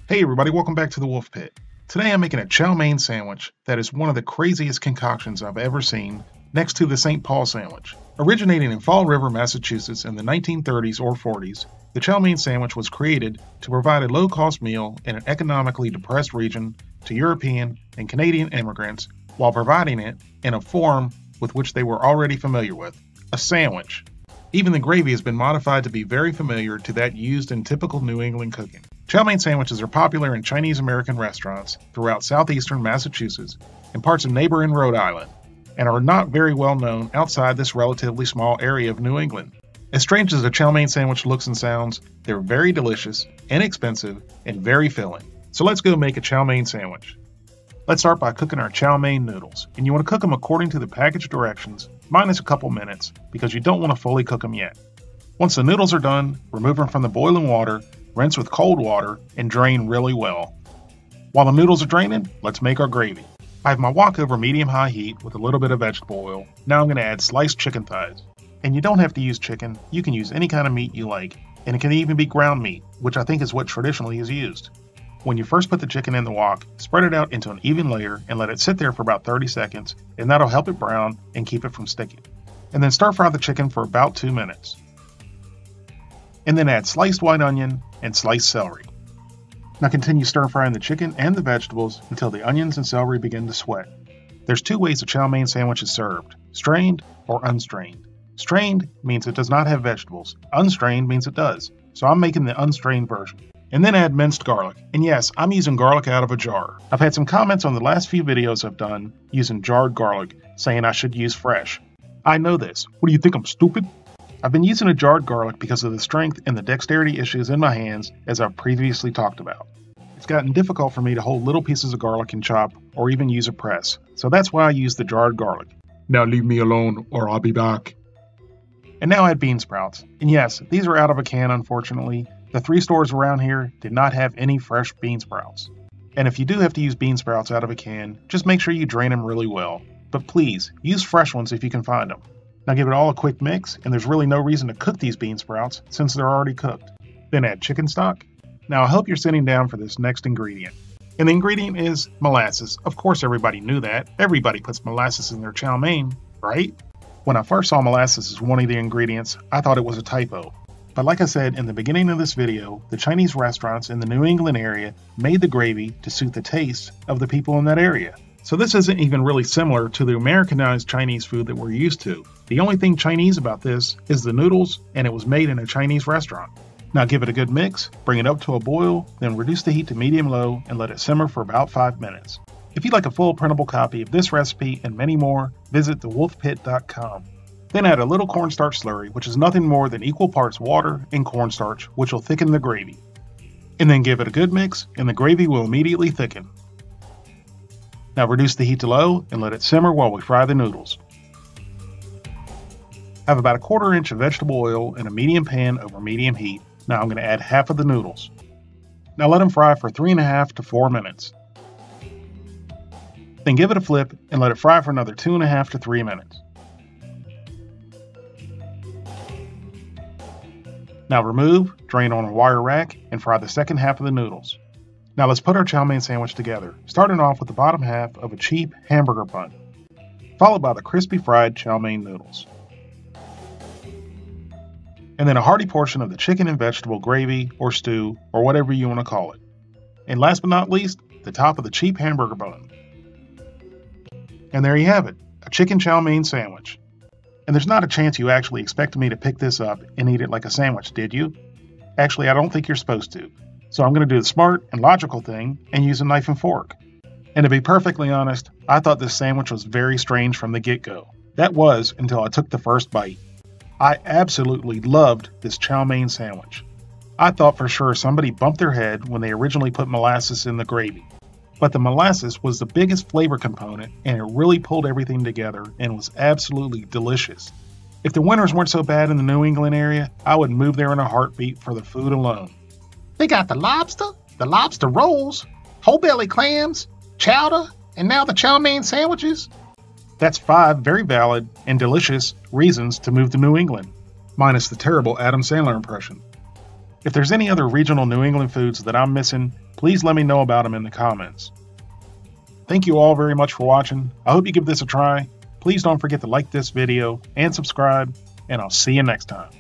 Hey everybody, welcome back to the Wolf Pit. Today I'm making a chow mein sandwich that is one of the craziest concoctions I've ever seen, next to the St. Paul sandwich. Originating in Fall River, Massachusetts in the 1930s or 40s, the chow mein sandwich was created to provide a low-cost meal in an economically depressed region to European and Canadian immigrants while providing it in a form with which they were already familiar with, a sandwich. Even the gravy has been modified to be very familiar to that used in typical New England cooking. Chow mein sandwiches are popular in Chinese American restaurants throughout southeastern Massachusetts and parts of neighboring Rhode Island, and are not very well known outside this relatively small area of New England. As strange as a chow mein sandwich looks and sounds, they're very delicious, inexpensive, and very filling. So let's go make a chow mein sandwich. Let's start by cooking our chow mein noodles, and you want to cook them according to the package directions, minus a couple minutes, because you don't want to fully cook them yet. Once the noodles are done, remove them from the boiling water, rinse with cold water, and drain really well. While the noodles are draining, let's make our gravy. I have my wok over medium-high heat with a little bit of vegetable oil. Now I'm going to add sliced chicken thighs. And you don't have to use chicken, you can use any kind of meat you like, and it can even be ground meat, which I think is what traditionally is used. When you first put the chicken in the wok, spread it out into an even layer and let it sit there for about 30 seconds, and that'll help it brown and keep it from sticking. And then stir fry the chicken for about 2 minutes. And then add sliced white onion and sliced celery. Now continue stir frying the chicken and the vegetables until the onions and celery begin to sweat. There's two ways a chow mein sandwich is served, strained or unstrained. Strained means it does not have vegetables, unstrained means it does, so I'm making the unstrained version. And then add minced garlic. And yes, I'm using garlic out of a jar. I've had some comments on the last few videos I've done using jarred garlic, saying I should use fresh. I know this. What do you think, I'm stupid? I've been using a jarred garlic because of the strength and the dexterity issues in my hands, as I've previously talked about. It's gotten difficult for me to hold little pieces of garlic and chop, or even use a press, so that's why I use the jarred garlic. Now leave me alone, or I'll be back. And now add bean sprouts. And yes, these are out of a can, unfortunately. The 3 stores around here did not have any fresh bean sprouts. And if you do have to use bean sprouts out of a can, just make sure you drain them really well. But please, use fresh ones if you can find them. Now give it all a quick mix, and there's really no reason to cook these bean sprouts since they're already cooked. Then add chicken stock. Now I hope you're sitting down for this next ingredient. And the ingredient is molasses. Of course everybody knew that. Everybody puts molasses in their chow mein, right? When I first saw molasses as one of the ingredients, I thought it was a typo. But like I said in the beginning of this video, the Chinese restaurants in the New England area made the gravy to suit the taste of the people in that area. So this isn't even really similar to the Americanized Chinese food that we're used to. The only thing Chinese about this is the noodles, and it was made in a Chinese restaurant. Now give it a good mix, bring it up to a boil, then reduce the heat to medium-low and let it simmer for about 5 minutes. If you'd like a full printable copy of this recipe and many more, visit thewolfpit.com. Then add a little cornstarch slurry, which is nothing more than equal parts water and cornstarch, which will thicken the gravy. And then give it a good mix, and the gravy will immediately thicken. Now reduce the heat to low and let it simmer while we fry the noodles. I have about a 1/4 inch of vegetable oil in a medium pan over medium heat. Now I'm going to add half of the noodles. Now let them fry for 3.5 to 4 minutes. Then give it a flip and let it fry for another 2.5 to 3 minutes. Now remove, drain on a wire rack, and fry the second half of the noodles. Now let's put our chow mein sandwich together, starting off with the bottom half of a cheap hamburger bun, followed by the crispy fried chow mein noodles. And then a hearty portion of the chicken and vegetable gravy or stew or whatever you want to call it. And last but not least, the top of the cheap hamburger bun. And there you have it, a chicken chow mein sandwich. And there's not a chance you actually expected me to pick this up and eat it like a sandwich, did you? Actually, I don't think you're supposed to. So I'm going to do the smart and logical thing and use a knife and fork. And to be perfectly honest, I thought this sandwich was very strange from the get-go. That was until I took the first bite. I absolutely loved this chow mein sandwich. I thought for sure somebody bumped their head when they originally put molasses in the gravy. But the molasses was the biggest flavor component, and it really pulled everything together and was absolutely delicious. If the winters weren't so bad in the New England area, I would move there in a heartbeat for the food alone. They got the lobster rolls, whole belly clams, chowder, and now the chow mein sandwiches. That's 5 very valid and delicious reasons to move to New England, minus the terrible Adam Sandler impression. If there's any other regional New England foods that I'm missing, please let me know about them in the comments. Thank you all very much for watching. I hope you give this a try. Please don't forget to like this video and subscribe, and I'll see you next time.